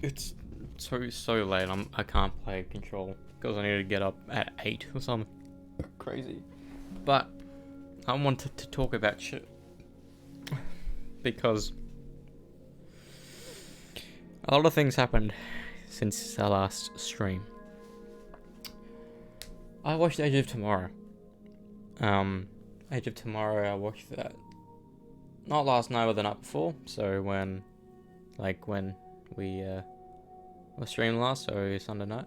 It's so late. I can't play Control because I need to get up at 8 or something crazy. But I wanted to talk about shit because a lot of things happened since our last stream. I watched Age of Tomorrow. Age of Tomorrow, I watched that not last night but the night before. So when we were streaming last, so Sunday night,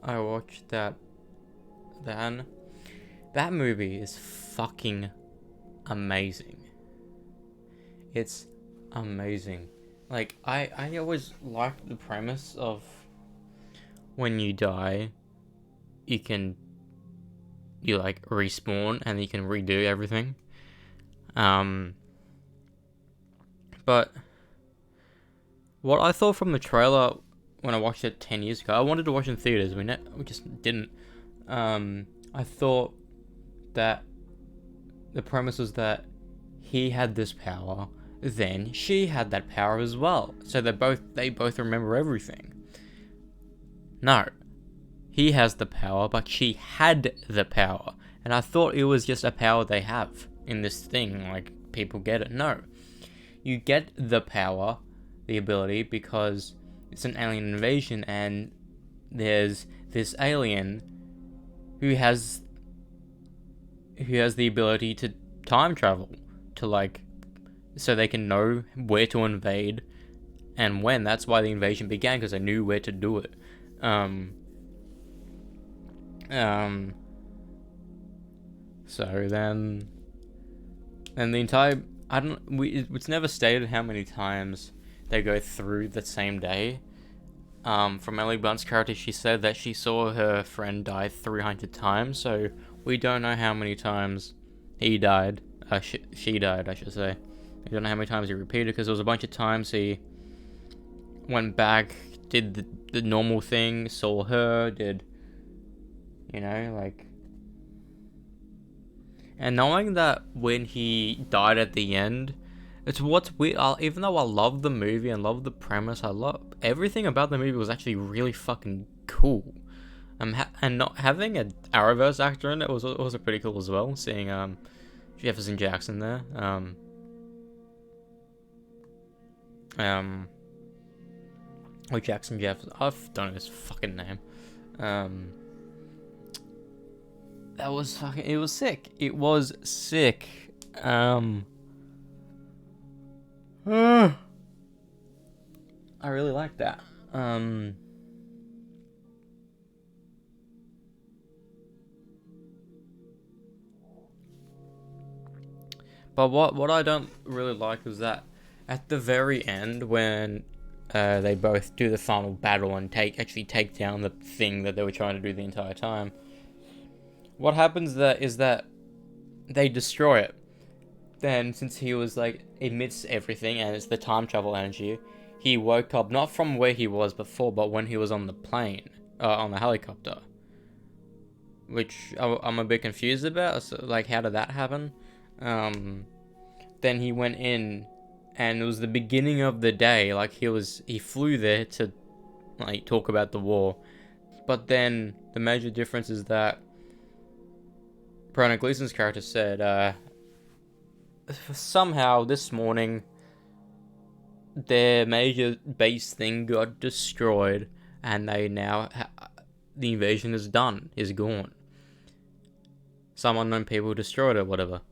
I watched that. Then that movie is fucking amazing. It's amazing. Like I always liked the premise of when you die, you like respawn and you can redo everything. But what I thought from the trailer when I watched it 10 years ago, I wanted to watch it in theaters. We just didn't. I thought that the premise was that he had this power, then she had that power as well. So they both remember everything. No. He has the power, but she had the power. And I thought it was just a power they have in this thing, like people get it. No. You get the power, the ability, because it's an alien invasion and there's this alien who has the ability to time travel to so they can know where to invade and when. That's why the invasion began, because they knew where to do it. So then the entire it's never stated how many times they go through the same day. From Emily Blunt's character, she said that she saw her friend die 300 times, so we don't know how many times he died. She died, I should say. We don't know how many times he repeated, because there was a bunch of times he went back, did the normal thing, saw her, did, and knowing that when he died at the end, it's what's weird. Even though I love the movie and love the premise, I love everything about the movie was actually really fucking cool. And not having an Arrowverse actor in it was also pretty cool as well. Seeing Jefferson Jackson there. Or Jackson Jefferson. I don't know his fucking name. That was fucking. It was sick. It was sick. I really like that. But what I don't really like is that at the very end, when they both do the final battle and actually take down the thing that they were trying to do the entire time, what happens is that they destroy it. Then, since he was emits everything and it's the time travel energy, he woke up not from where he was before, but when he was on the plane, on the helicopter. Which I'm a bit confused about. So, how did that happen? Then he went in, and it was the beginning of the day. He flew there to talk about the war. But then the major difference is that Brennan Gleeson's character said, somehow this morning their major base thing got destroyed, and they now the invasion is gone. Some unknown people destroyed it, whatever.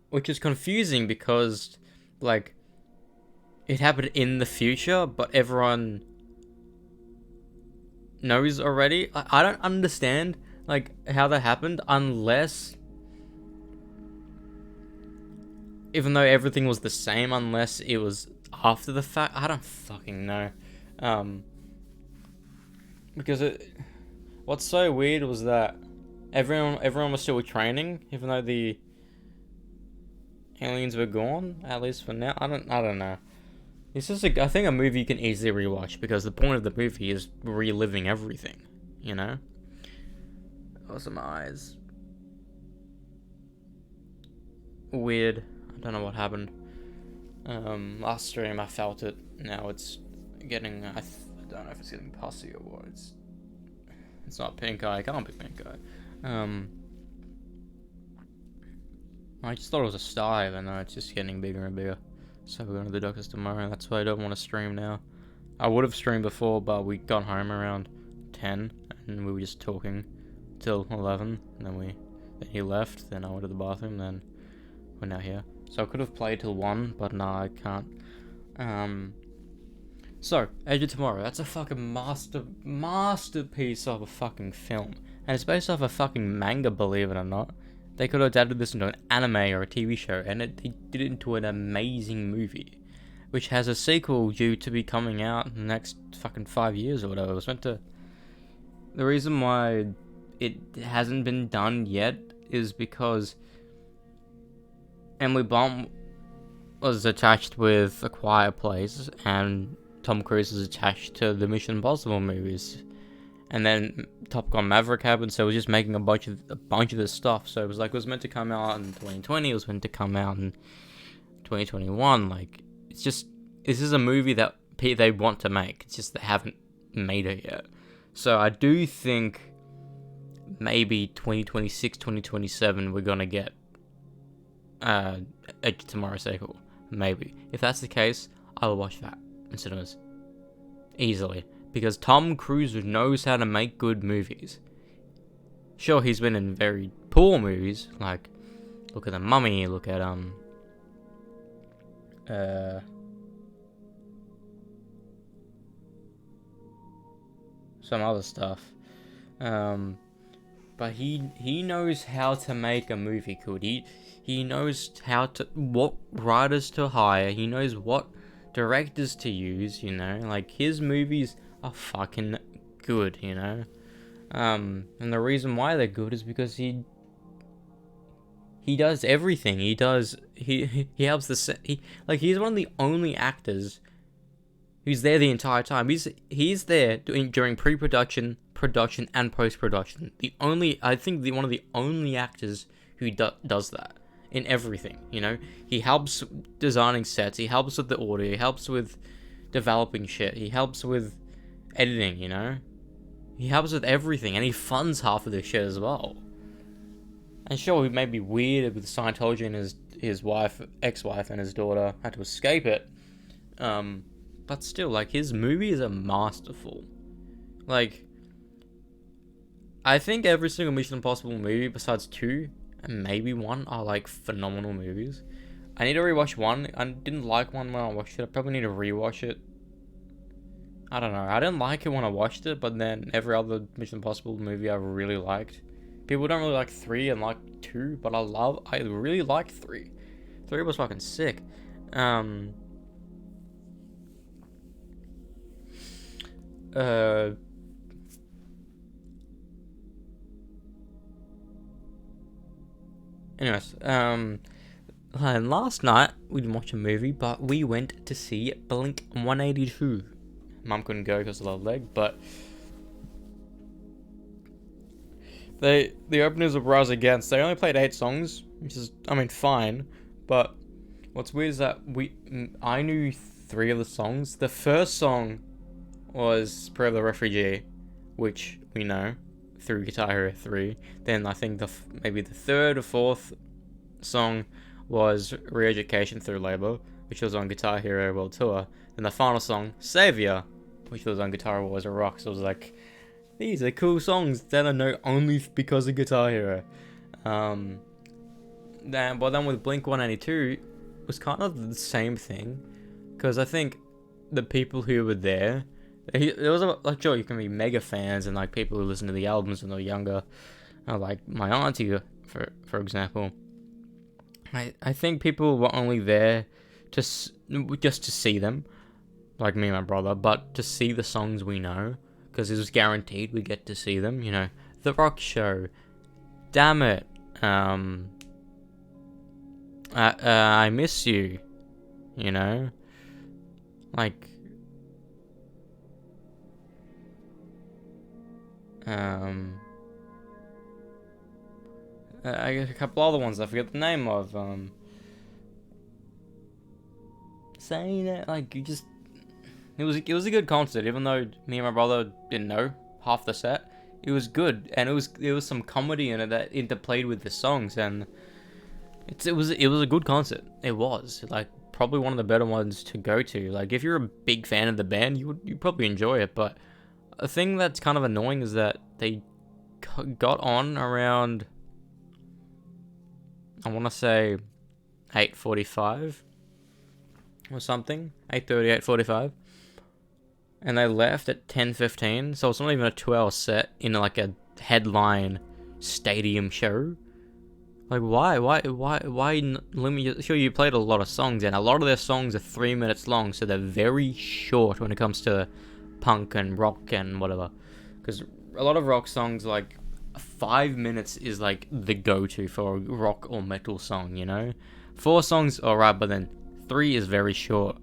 Which is confusing because it happened in the future, but everyone knows already. I don't understand how that happened, unless, even though everything was the same, unless it was after the fact. I don't fucking know. Because what's so weird was that everyone was still training, even though the aliens were gone, at least for now. I don't know. This is I think a movie you can easily rewatch, because the point of the movie is reliving everything, Awesome eyes. Weird. I don't know what happened. Last stream I felt it. Now it's getting. I don't know if it's getting pussy or what. It's not pink eye. It can't be pink eye. I just thought it was a star, even though it's just getting bigger and bigger. So we're going to the doctors tomorrow. That's why I don't want to stream now. I would have streamed before, but we got home around 10, and we were just talking till 11, and then he left, then I went to the bathroom, then we're now here. So I could have played till 1, but nah, I can't. So, Edge of Tomorrow, that's a fucking masterpiece of a fucking film. And it's based off a fucking manga, believe it or not. They could have adapted this into an anime or a TV show, and they did it into an amazing movie. Which has a sequel due to be coming out in the next fucking 5 years or whatever. It was meant to... The reason why it hasn't been done yet is because Emily Blunt was attached with A Quiet Place, and Tom Cruise is attached to the Mission Impossible movies. And then Top Gun Maverick happened, so it was just making a bunch of this stuff. So it was like, it was meant to come out in 2020, it was meant to come out in 2021, like... It's just, this is a movie that they want to make. It's just they haven't made it yet. So I do think maybe 2026, 2027, we're going to get a Tomorrow sequel. Maybe. If that's the case, I will watch that in cinemas. Easily. Because Tom Cruise knows how to make good movies. Sure, he's been in very poor movies. Like, look at The Mummy, look at, some other stuff, but he knows how to make a movie good. He knows what writers to hire. He knows what directors to use. You know, like his movies are fucking good. You know, and the reason why they're good is because he does everything. He helps he's one of the only actors who's there the entire time. He's there during pre-production, production, and post-production. I think one of the only actors who does that in everything. You know, he helps designing sets. He helps with the audio. He helps with developing shit. He helps with editing. You know, he helps with everything, and he funds half of this shit as well. And sure, he may be weird with Scientology, and his ex-wife, and his daughter had to escape it. But still, like, his movies are masterful. Like, I think every single Mission Impossible movie, besides 2, and maybe 1, are, like, phenomenal movies. I need to rewatch 1. I didn't like 1 when I watched it. I probably need to rewatch it. I don't know. I didn't like it when I watched it, but then every other Mission Impossible movie I really liked. People don't really like 3 and like 2, but I really liked 3. 3 was fucking sick. Anyways, and last night we didn't watch a movie, but we went to see Blink-182. Mum couldn't go because of the leg, but the openers of Rise Against, they only played 8 songs, which is, I mean, fine, but what's weird is that I knew 3 of the songs. The first song was Prayer of the Refugee, which we know through Guitar Hero 3. Then I think maybe the third or fourth song was Re-Education Through Labor, which was on Guitar Hero World Tour. Then the final song, Savior, which was on Guitar Hero Was a Rock. So I was like, these are cool songs that I know only because of Guitar Hero. Then with Blink-182, it was kind of the same thing, because I think the people who were there was like, sure, you can be mega fans and like people who listen to the albums when they're younger, like my auntie, for example. I think people were only there just to see them, like me and my brother, but to see the songs we know, because it was guaranteed we get to see them. You know, The Rock Show, Damn It, I Miss You, you know, like, I guess a couple other ones I forget the name of, saying it, like, you just, It was a good concert, even though me and my brother didn't know half the set. It was good, and there was some comedy in it that interplayed with the songs, and it was a good concert. It was like probably one of the better ones to go to. Like if you're a big fan of the band, you probably enjoy it. But a thing that's kind of annoying is that they got on around, I want to say 8:45 or something, 8:30, 8:45. And they left at 10:15, so it's not even a 2-hour set in like a headline stadium show. Like, why limit? Sure, you played a lot of songs, and a lot of their songs are 3 minutes long, so they're very short when it comes to punk and rock and whatever. Because a lot of rock songs, like 5 minutes is like the go-to for a rock or metal song, you know? 4 songs, alright, but then 3 is very short.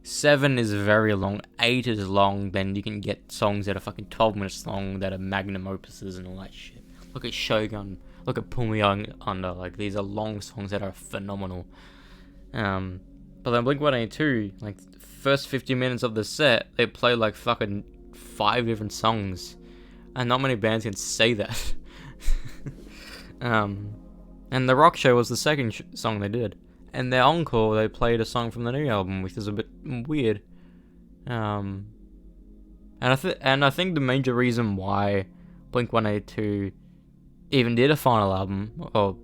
7 is very long, 8 is long, then you can get songs that are fucking 12 minutes long that are magnum opuses and all that shit. Look at Shogun, look at Pull Me Under, like these are long songs that are phenomenal. But then Blink-182, like first 50 minutes of the set, they play like fucking 5 different songs. And not many bands can say that. And the rock show was the second song they did. And their encore, they played a song from the new album, which is a bit weird. And I think the major reason why Blink-182 even did a final album or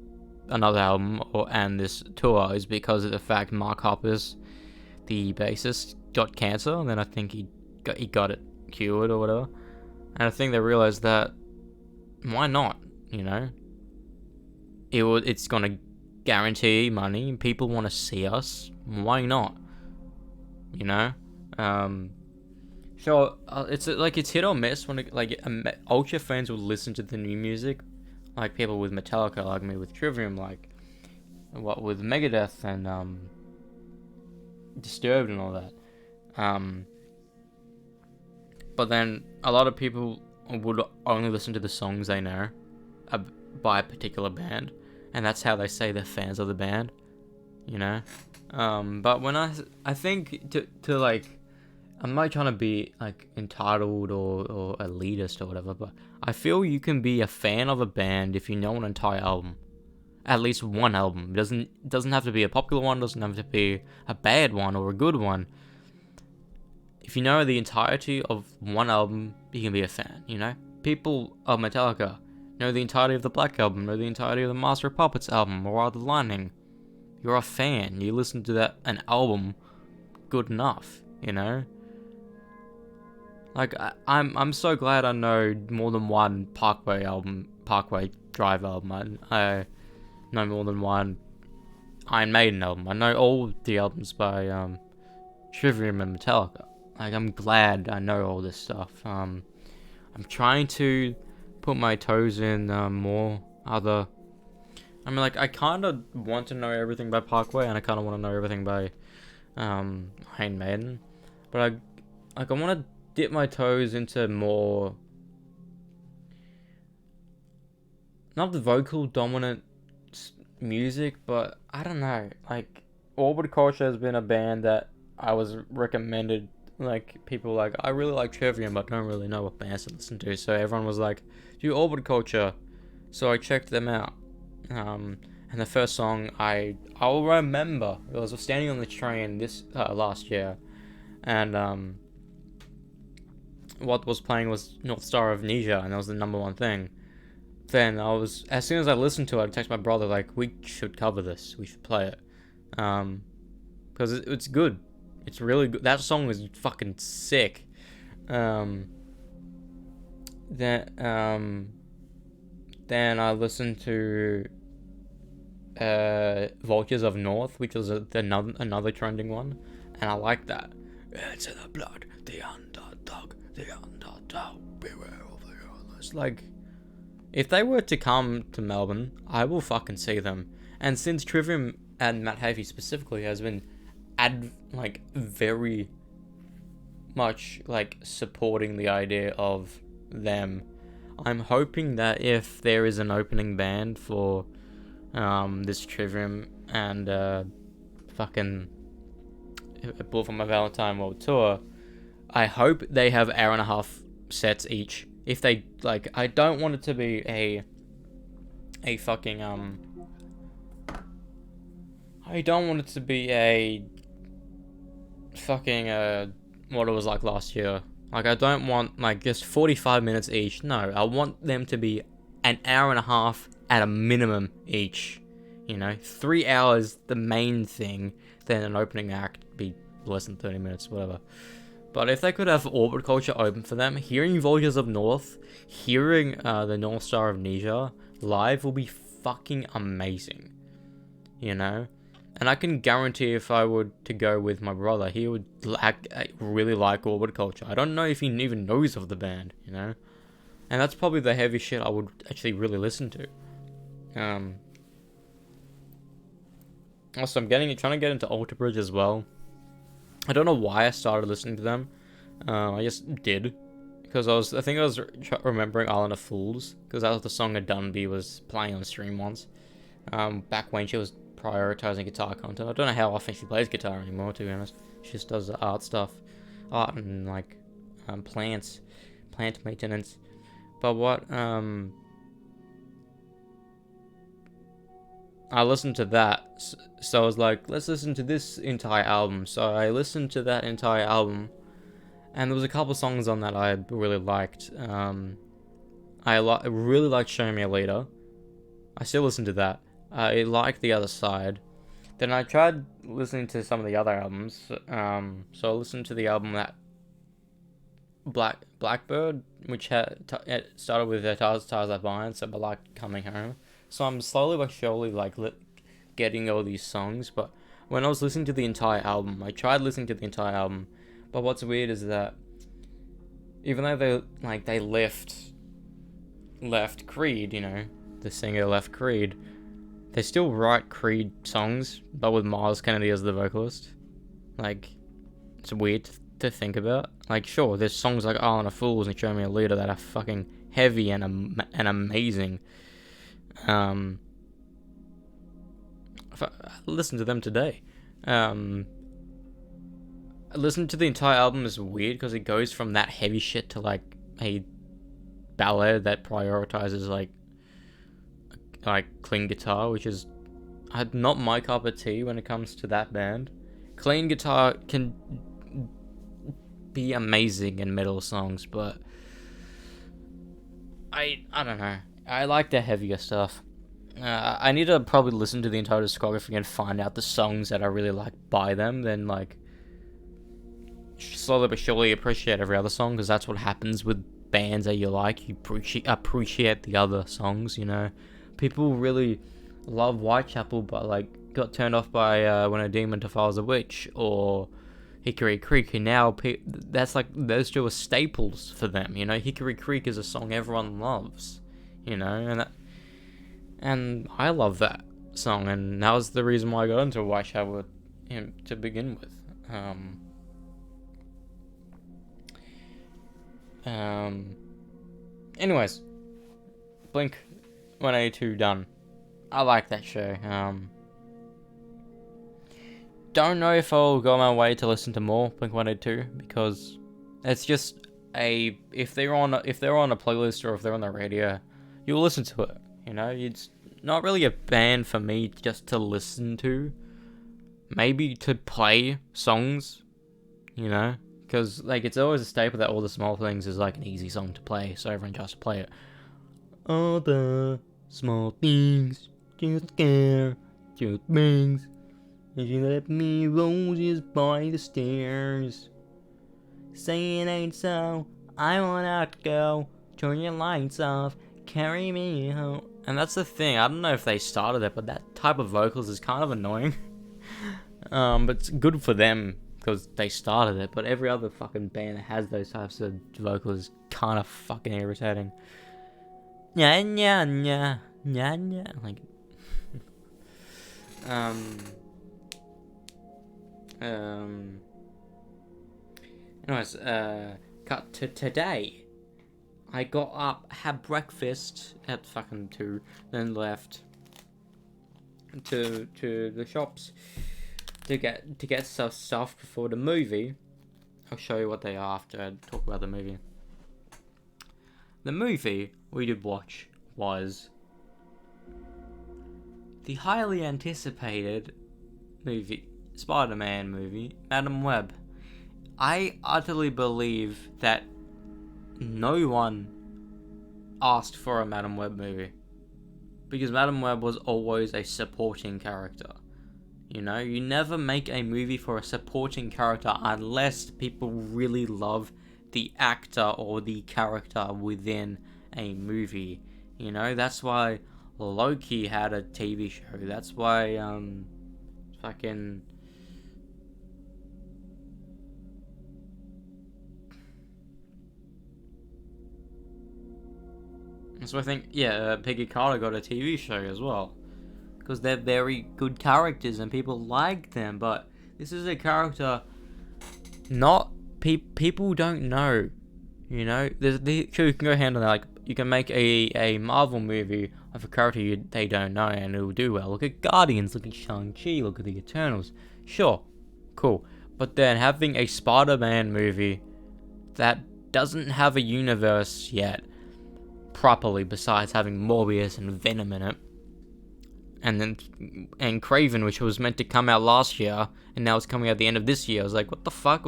another album and this tour is because of the fact Mark Hoppus, the bassist, got cancer, and then I think he got it cured or whatever. And I think they realized that why not, you know? It's gonna guarantee money. People want to see us. Why not? You know. So it's like it's hit or miss when Ultra fans will listen to the new music, like people with Metallica, like me with Trivium, like what with Megadeth and Disturbed and all that. But then a lot of people would only listen to the songs they know by a particular band. And that's how they say they're fans of the band, you know? But when I think to like, I'm not trying to be like entitled or elitist or whatever, but I feel you can be a fan of a band if you know an entire album. At least one album. It doesn't have to be a popular one, doesn't have to be a bad one or a good one. If you know the entirety of one album, you can be a fan, you know? People of Metallica know the entirety of the Black Album, know the entirety of the Master of Puppets album, or Ride the Lightning. You're a fan. You listen to an album good enough, you know? Like, I'm so glad I know more than one Parkway Drive album. I know more than one Iron Maiden album. I know all the albums by Trivium and Metallica. Like, I'm glad I know all this stuff. I'm trying to put my toes in more other. I mean, like, I kind of want to know everything by Parkway, and I kind of want to know everything by Iron Maiden, but I want to dip my toes into more, not the vocal dominant music, but I don't know. Like, Orbit Culture has been a band that I was recommended. Like, people like, I really like Trivium, but don't really know what bands to listen to. So everyone was like, do Orbit Culture. So I checked them out. And the first song I'll remember, I was standing on the train this last year, and what was playing was North Star of Amnesia, and that was the number one thing. Then as soon as I listened to it, I texted my brother, like, we should cover this, we should play it. Because it's good. It's really good. That song is fucking sick. Then I listened to Vultures of North, which was another trending one, and I like that. It's in the blood, the underdog, beware of the others. Like, if they were to come to Melbourne, I will fucking see them. And since Trivium and Matt Heafy specifically has been very much like supporting the idea of them, I'm hoping that if there is an opening band for this Trivium and fucking Bullet for My Valentine World Tour, I hope they have hour and a half sets each. If they like, I don't want it to be a fucking I don't want it to be a fucking what it was like last year. Like, I don't want like just 45 minutes each. No, I want them to be an hour and a half at a minimum each. You know, 3 hours the main thing. Then an opening act be less than 30 minutes, whatever. But if they could have Orbit Culture open for them, hearing Voyages of North, hearing the North Star of Amnesia live will be fucking amazing. You know? And I can guarantee if I were to go with my brother, he would really like Orbit Culture. I don't know if he even knows of the band, you know? And that's probably the heavy shit I would actually really listen to. Also, I'm trying to get into Alter Bridge as well. I don't know why I started listening to them. I just did. Because I think I was remembering Island of Fools. Because that was the song that Dunby was playing on stream once. Back when she was prioritizing guitar content. I don't know how often she plays guitar anymore, to be honest. She just does the art stuff. Art and, like, plant maintenance. But what, I listened to that, so I was like, let's listen to this entire album. So I listened to that entire album, and there was a couple songs on that I really liked. I really liked Show Me a Leader. I still listen to that. I liked The Other Side. Then I tried listening to some of the other albums. So I listened to the album that Blackbird, which it started with Tars That Bind, so I liked Coming Home. So I'm slowly but surely like getting all these songs. But when I was listening to the entire album, I tried listening to the entire album. But what's weird is that even though they left Creed, you know, the singer left Creed, they still write Creed songs, but with Miles Kennedy as the vocalist. Like, it's weird to think about. Like, sure, there's songs like Island of Fools and Show Me a Leader that are fucking heavy and amazing. I listened to them today. Listening to the entire album is weird because it goes from that heavy shit to like a ballad that prioritizes like clean guitar, which is not my cup of tea when it comes to that band. Clean guitar can be amazing in metal songs, but I don't know. I like the heavier stuff. I need to probably listen to the entire discography and find out the songs that I really like by them, then like slowly but surely appreciate every other song, because that's what happens with bands that you like. You appreciate the other songs, you know. People really love Whitechapel, but like got turned off by When a Demon Defiles a Witch or Hickory Creek, and now that's like those two are staples for them, you know. Hickory Creek is a song everyone loves, you know, and I love that song, and that was the reason why I got into Whitechapel to begin with. Anyways, Blink-182 done. I like that show. Don't know if I'll go my way to listen to more Blink-182 because it's just if they're on a playlist or if they're on the radio, you'll listen to it. You know, it's not really a band for me just to listen to. Maybe to play songs, you know, because like it's always a staple that All the Small Things is like an easy song to play, so everyone tries to play it. All the small things just care, just brings. And you let me roses by the stairs. Say it ain't so, I wanna go. Turn your lights off, carry me home. And that's the thing, I don't know if they started it, but that type of vocals is kind of annoying. But it's good for them because they started it, but every other fucking band that has those types of vocals is kind of fucking irritating. Nya nya nya nya nya. Like, anyways, cut to today. I got up, had breakfast at fucking 2, then left to the shops to get stuff before the movie. I'll show you what they are after I talk about the movie. The movie we did watch was the highly anticipated movie, Spider-Man movie, Madam Web. I utterly believe that no one asked for a Madam Web movie, because Madam Web was always a supporting character. You know, you never make a movie for a supporting character unless people really love the actor or the character within a movie. You know, that's why Loki had a TV show. That's why, fucking... So I think, Peggy Carter got a TV show as well. Because they're very good characters and people like them. But this is a character not... people don't know. You know? You can go hand on that. Like, you can make a Marvel movie of a character they don't know and it'll do well. Look at Guardians, look at Shang-Chi, look at the Eternals. Sure, cool. But then having a Spider-Man movie that doesn't have a universe yet properly, besides having Morbius and Venom in it, and Craven, which was meant to come out last year and now it's coming out at the end of this year. I was like, what the fuck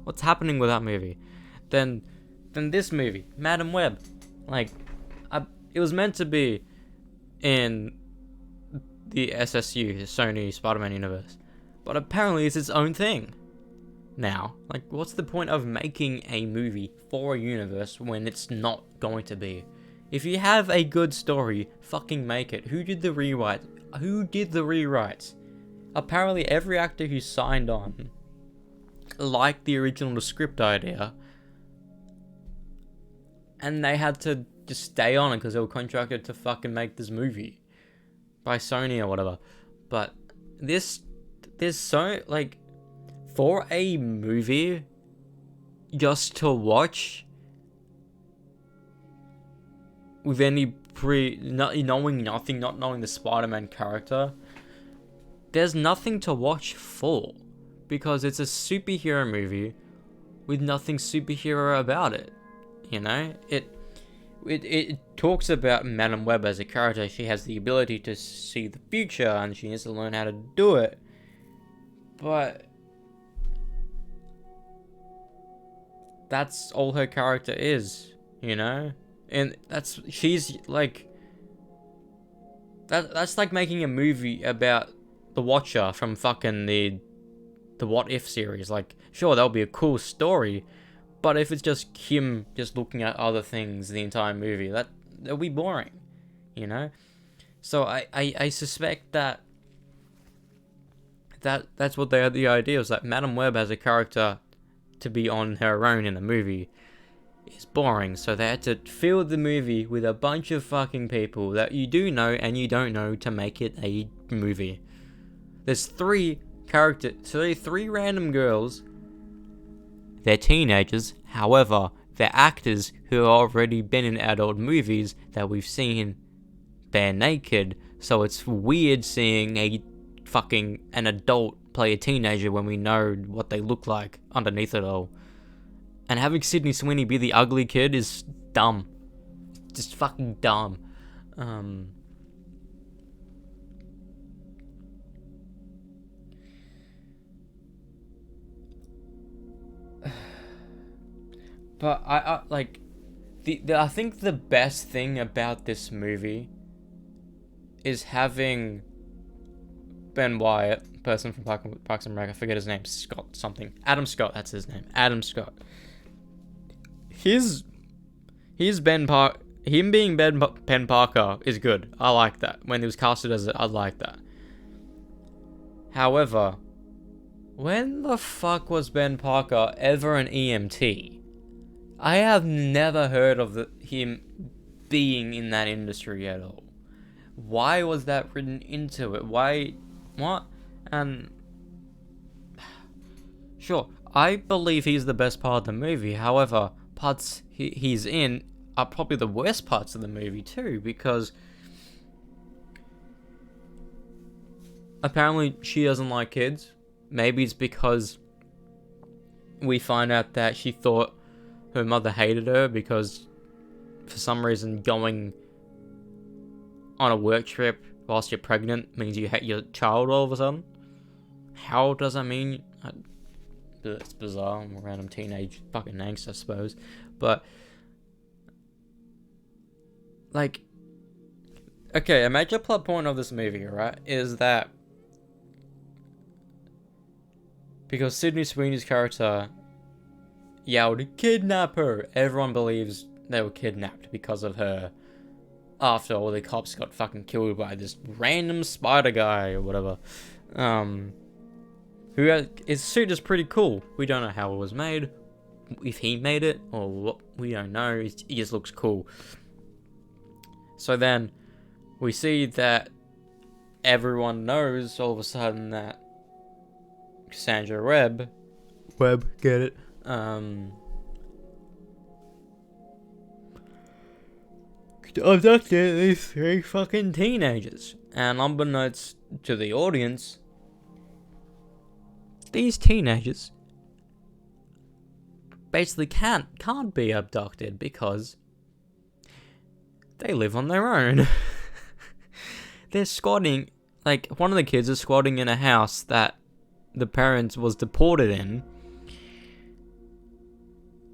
what's happening with that movie? Then this movie, Madam Web, like, it was meant to be in the SSU, the Sony Spider-Man universe, but apparently it's its own thing now. Like, what's the point of making a movie for a universe when it's not going to be? If you have a good story, fucking make it. Who did the rewrites? Apparently every actor who signed on liked the original script idea, and they had to just stay on it because they were contracted to fucking make this movie by Sony or whatever. But there's so, like, for a movie just to watch with any knowing nothing, not knowing the Spider-Man character, there's nothing to watch for, because it's a superhero movie with nothing superhero about it. You know, it talks about Madam Web as a character. She has the ability to see the future and she needs to learn how to do it. But that's all her character is, you know? And she's like, that's like making a movie about the Watcher from fucking the What If series. Like, sure, that'll be a cool story, but if it's just him just looking at other things the entire movie, that'll be boring, you know? So I suspect that's what the idea is, that Madam Web as a character to be on her own in the movie is boring, so they had to fill the movie with a bunch of fucking people that you do know and you don't know to make it a movie. There's three random girls. They're teenagers, however, they're actors who have already been in adult movies that we've seen bare naked, so it's weird seeing an adult play a teenager when we know what they look like underneath it all. And having Sydney Sweeney be the ugly kid is dumb. Just fucking dumb. But I like I think the best thing about this movie is having Ben Wyatt, person from Parks and Rec, I forget his name, Scott something. Adam Scott, that's his name. Adam Scott. Him being Ben Parker is good. I like that. When he was casted as it, I like that. However, when the fuck was Ben Parker ever an EMT? I have never heard of him being in that industry at all. Why was that written into it? What? Sure, I believe he's the best part of the movie. However, parts he's in are probably the worst parts of the movie too, because apparently she doesn't like kids. Maybe it's because we find out that she thought her mother hated her because, for some reason, going on a work trip whilst you're pregnant means you hate your child all of a sudden. How does that mean? It's bizarre. I'm a random teenage fucking angst, I suppose. But, like, okay, a major plot point of this movie, right, is that because Sydney Sweeney's character yelled, "Kidnap her!" Everyone believes they were kidnapped because of her. After all the cops got fucking killed by this random spider guy or whatever. His suit is pretty cool. We don't know how it was made, if he made it, or what, we don't know. He just looks cool. So then, we see that everyone knows all of a sudden that Cassandra Webb, get it, abducted these 3 fucking teenagers. And unbeknownst to the audience, these teenagers basically can't be abducted because they live on their own. They're squatting, like, one of the kids is squatting in a house that the parents was deported in.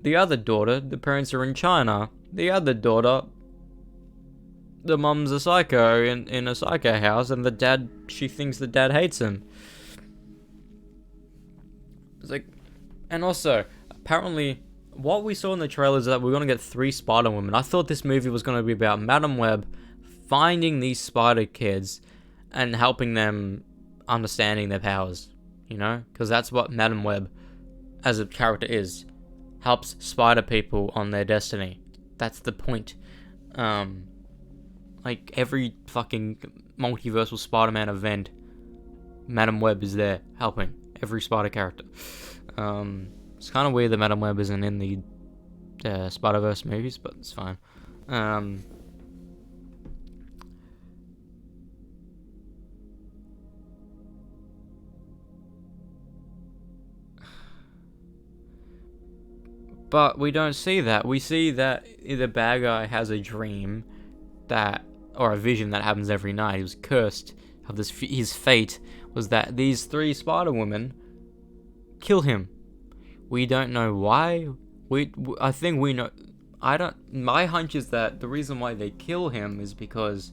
The other daughter, the parents are in China. The other daughter, the mum's a psycho in a psycho house, and the dad, she thinks the dad hates him. It's like, and also, apparently, what we saw in the trailer is that we're gonna get 3 Spider-Women. I thought this movie was gonna be about Madam Web finding these spider kids and helping them understanding their powers, you know? Because that's what Madam Web, as a character, is. Helps spider people on their destiny. That's the point. Like, every fucking multiversal Spider-Man event, Madam Web is there, helping every spider character. It's kind of weird that Madam Web isn't in the Spider-Verse movies, but it's fine. But we don't see that. We see that the bad guy has a dream that, or a vision that happens every night. He was cursed of this. His fate was that these 3 Spider-Women kill him. We don't know why. I think we know. My hunch is that the reason why they kill him is because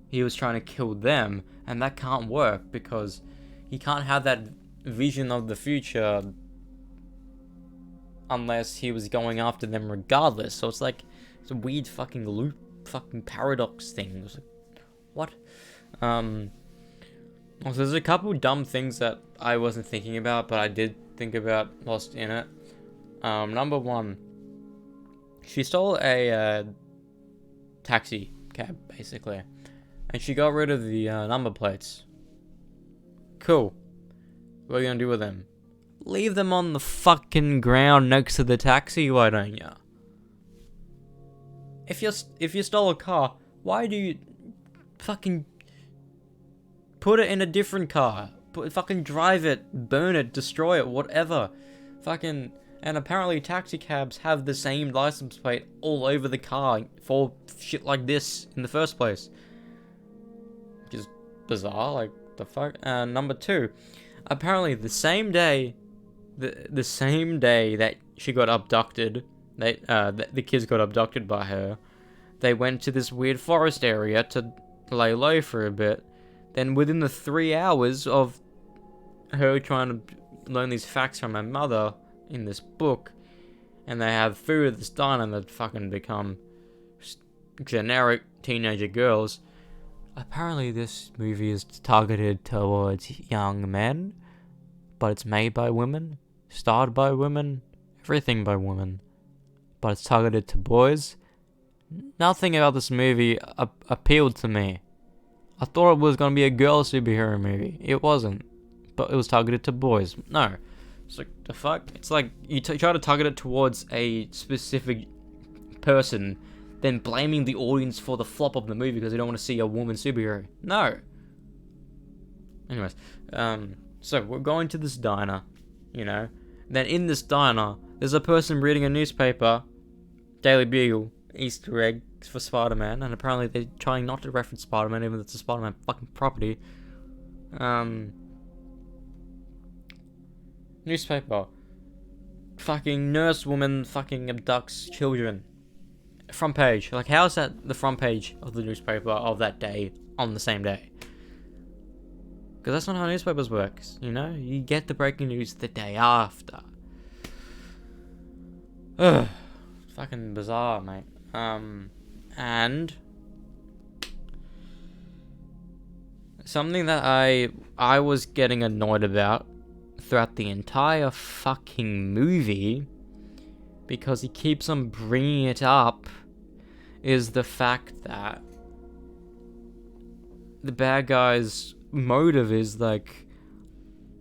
he was trying to kill them, and that can't work because he can't have that vision of the future unless he was going after them regardless. So it's like, it's a weird fucking loop, fucking paradox thing. It's like, what? Also, there's a couple dumb things that I wasn't thinking about, but I did think about whilst in it. Number 1, she stole a taxi cab, basically, and she got rid of the number plates. Cool. What are you gonna do with them? Leave them on the fucking ground next to the taxi, why don't ya? If you stole a car, why do you fucking put it in a different car? Fucking drive it, burn it, destroy it, whatever. Fucking, and apparently taxi cabs have the same license plate all over the car for shit like this in the first place. Which is bizarre, like, the fuck? Number 2, apparently the same day that she got abducted, the kids got abducted by her, they went to this weird forest area to lay low for a bit. Then within the 3 hours of her trying to learn these facts from her mother in this book, and they have food at this diner that fucking become generic teenager girls. Apparently this movie is targeted towards young men, but it's made by women, starred by women, everything by women, but it's targeted to boys. Nothing about this movie appealed to me. I thought it was going to be a girl superhero movie. It wasn't. But it was targeted to boys. No. It's like, the fuck? It's like, you try to target it towards a specific person, then blaming the audience for the flop of the movie because they don't want to see a woman superhero. No. Anyways, so we're going to this diner, you know, Then in this diner, there's a person reading a newspaper, Daily Bugle, Easter eggs for Spider-Man, and apparently they're trying not to reference Spider-Man, even though it's a Spider-Man fucking property. Newspaper. Fucking nurse woman fucking abducts children. Front page. Like, how is that the front page of the newspaper of that day on the same day? Because that's not how newspapers work, you know? You get the breaking news the day after. Ugh. Fucking bizarre, mate. And something that I was getting annoyed about throughout the entire fucking movie, because he keeps on bringing it up, is the fact that the bad guy's motive is like,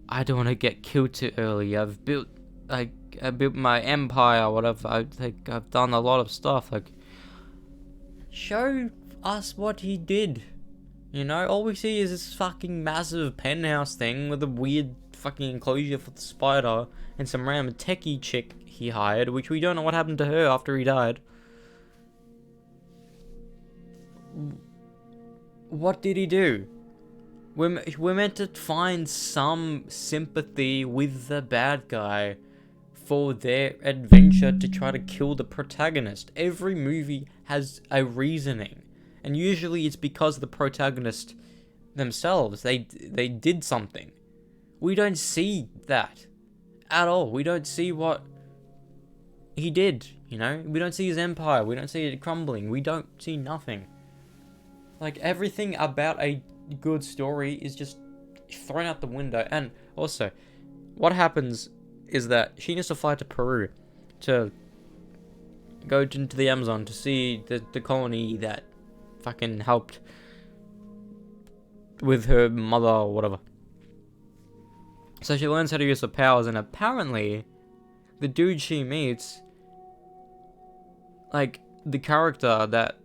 I don't want to get killed too early. I built my empire, or whatever. I've done a lot of stuff. Like, show us what he did. You know, all we see is this fucking massive penthouse thing with a weird fucking enclosure for the spider and some random techie chick he hired, which we don't know what happened to her after he died. What did he do? We're meant to find some sympathy with the bad guy for their adventure to try to kill the protagonist. Every movie has a reasoning, and usually it's because the protagonist themselves, they did something. We don't see that at all. We don't see what he did, you know? We don't see his empire. We don't see it crumbling. We don't see nothing. Like, everything about a good story is just thrown out the window. And also, what happens is that she needs to fly to Peru to go into the Amazon to see the colony that fucking helped with her mother or whatever. So she learns how to use her powers, and apparently the dude she meets, like, the character that...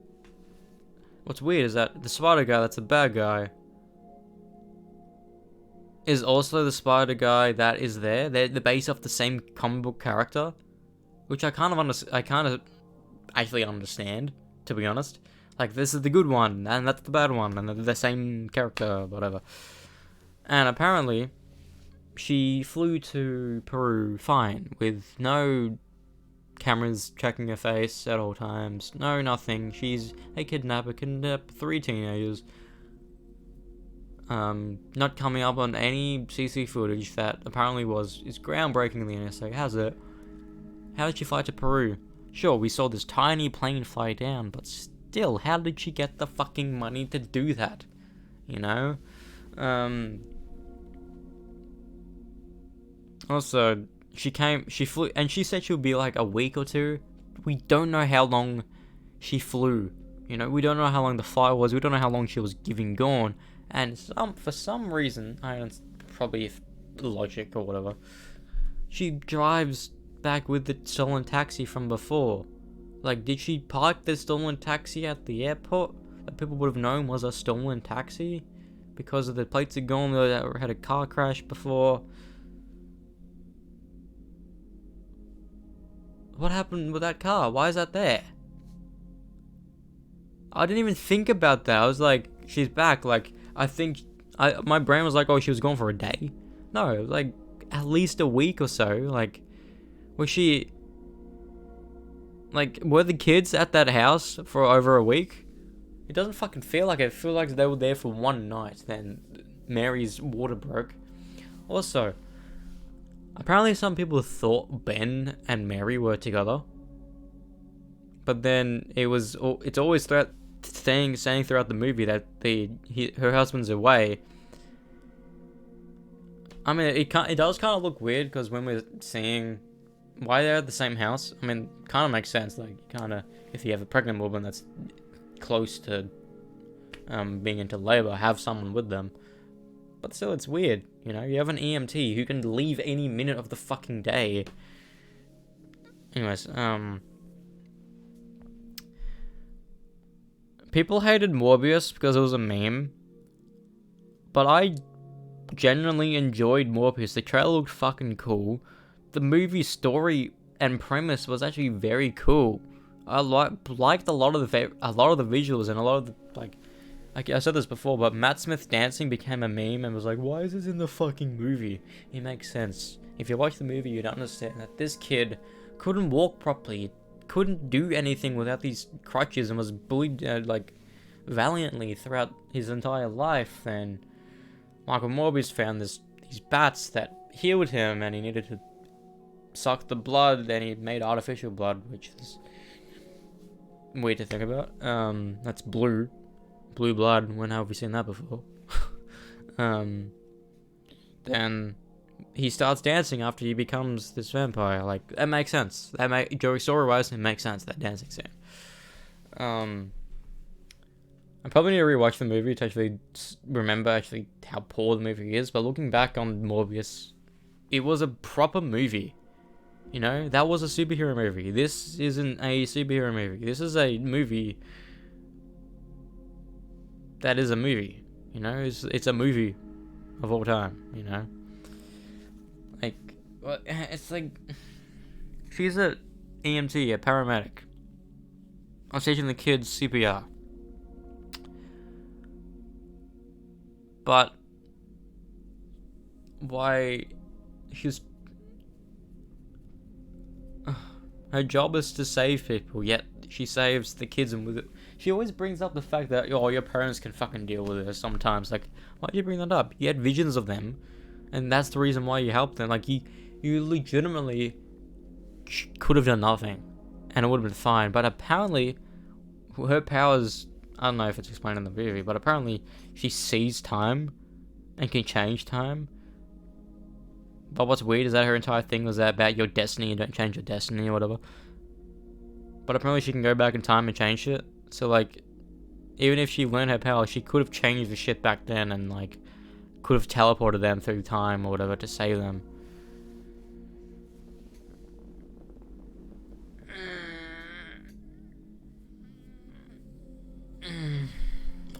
What's weird is that the spider guy that's a bad guy is also the spider guy that is there. They're based off the same comic book character, which I kind of actually understand, to be honest. Like, this is the good one, and that's the bad one, and they're the same character, whatever. And apparently, she flew to Peru fine, with no cameras checking her face at all times. No, nothing. She's a kidnapper, kidnapped 3 teenagers. Not coming up on any CC footage that apparently is groundbreaking in the NSA, has it? How did she fly to Peru? Sure, we saw this tiny plane fly down, but still, how did she get the fucking money to do that? You know? Also, she flew, and she said she would be like a week or 2. We don't know how long she flew. You know, we don't know how long the flight was. We don't know how long she was gone. And for some reason, probably logic or whatever, she drives back with the stolen taxi from before. Like, did she park the stolen taxi at the airport that people would have known was a stolen taxi because of the plates are gone, that had a car crash before? What happened with that car? Why is that there? I didn't even think about that. I was like, she's back. Like, my brain was like, oh, she was gone for a day. No, it was like at least a week or so. Like, was she... Like, were the kids at that house for over a week? It doesn't fucking feel like it. It feels like they were there for one night. Then Mary's water broke. Also, apparently some people thought Ben and Mary were together. But then it's always saying throughout the movie that her husband's away. I mean, it does kind of look weird, because when we're seeing why they're at the same house, I mean, kind of makes sense. Like, if you have a pregnant woman that's close to being into labor, have someone with them. But still, it's weird. You know, you have an EMT who can leave any minute of the fucking day. Anyways, people hated Morbius because it was a meme, but I genuinely enjoyed Morbius. The trailer looked fucking cool. the movie story and premise was actually very cool. I liked a lot of the visuals and a lot of the, like I said this before, but Matt Smith dancing became a meme and was like, why is this in the fucking movie? It makes sense. If you watch the movie, you'd understand that this kid couldn't walk properly, couldn't do anything without these crutches, and was bullied valiantly throughout his entire life. And Michael Morbius found these bats that healed him, and he needed to suck the blood, and he made artificial blood, which is weird to think about. That's blue blood. When have we seen that before? Then he starts dancing after he becomes this vampire. Like, that makes sense. Story-wise, it makes sense, that dancing scene. I probably need to rewatch the movie to actually remember how poor the movie is, but looking back on Morbius, it was a proper movie. You know, that was a superhero movie. This isn't a superhero movie. This is a movie that is a movie. You know, it's a movie of all time, you know? Like, it's like, she's a EMT, a paramedic. I'm teaching the kids CPR. But why her job is to save people, yet she saves the kids, and with it, she always brings up the fact that, oh, your parents can fucking deal with it sometimes. Like, why do you bring that up? You had visions of them, and that's the reason why you helped them. Like, you legitimately could have done nothing, and it would have been fine. But apparently, her powers, I don't know if it's explained in the movie, but apparently she sees time and can change time. But what's weird is that her entire thing was that about your destiny, you don't change your destiny or whatever. But apparently she can go back in time and change it. So, like, even if she learned her power, she could have changed the shit back then and, like, could have teleported them through time or whatever to save them.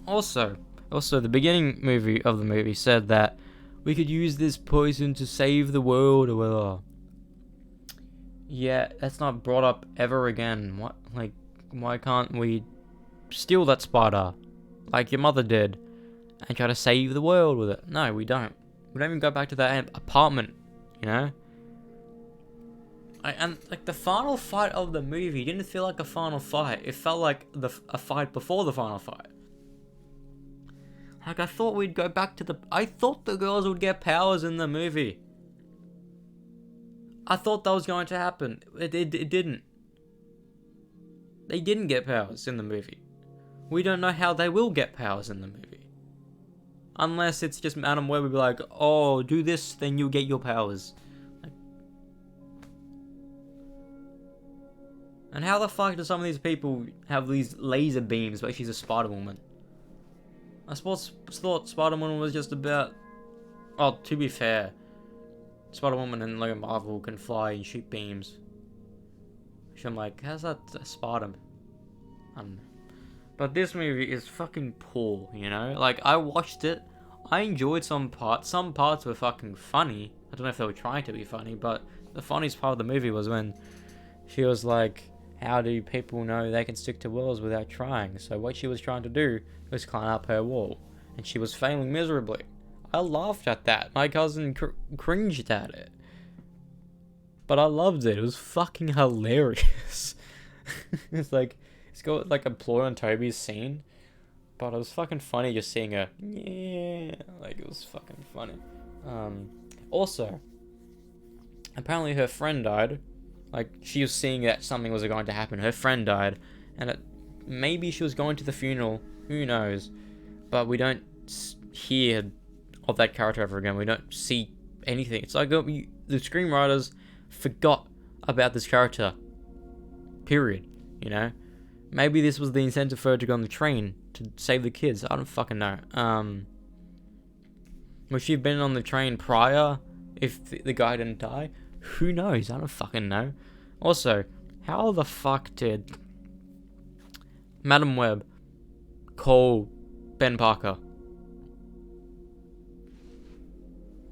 Also, the beginning of the movie said that we could use this poison to save the world or whatever. Yeah, that's not brought up ever again. What, like, why can't we steal that spider, like your mother did, and try to save the world with it? No, we don't. We don't even go back to that apartment, you know? And like, the final fight of the movie didn't feel like a final fight. It felt like a fight before the final fight. Like, I thought we'd go back to I thought the girls would get powers in the movie. I thought that was going to happen. It didn't. They didn't get powers in the movie. We don't know how they will get powers in the movie. Unless it's just Madam Web would be like, oh, do this, then you'll get your powers. Like, and how the fuck do some of these people have these laser beams, but she's a Spider-Woman? I thought Spider-Woman was just about... Oh, to be fair, Spider-Woman and Lego Marvel can fly and shoot beams. Which I'm like, how's that a Spider? I don't know. But this movie is fucking poor, you know? Like, I watched it, I enjoyed some parts. Some parts were fucking funny. I don't know if they were trying to be funny, but the funniest part of the movie was when she was like, how do people know they can stick to walls without trying? So what she was trying to do was climb up her wall, and she was failing miserably. I laughed at that. My cousin cringed at it. But I loved it. It was fucking hilarious. It's like, it's got like a Ploy on Toby's scene, but it was fucking funny just seeing her. Yeah, like, it was fucking funny. Also, apparently her friend died. Like, she was seeing that something was going to happen. Her friend died, and maybe she was going to the funeral. Who knows? But we don't hear of that character ever again. We don't see anything. It's like the screenwriters forgot about this character. Period. You know? Maybe this was the incentive for her to go on the train to save the kids. I don't fucking know. Would she have been on the train prior if the guy didn't die? Who knows? I don't fucking know. Also, how the fuck did Madam Web call Ben Parker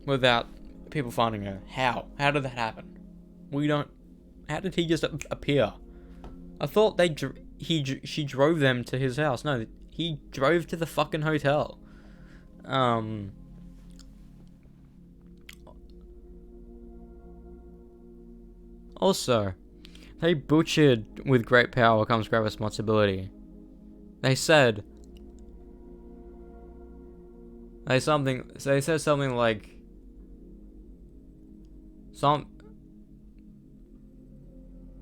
without people finding her? How? How did that happen? We don't. How did he just appear? I thought she drove them to his house. No, he drove to the fucking hotel. Also, they butchered "with great power comes great responsibility." They said they said something like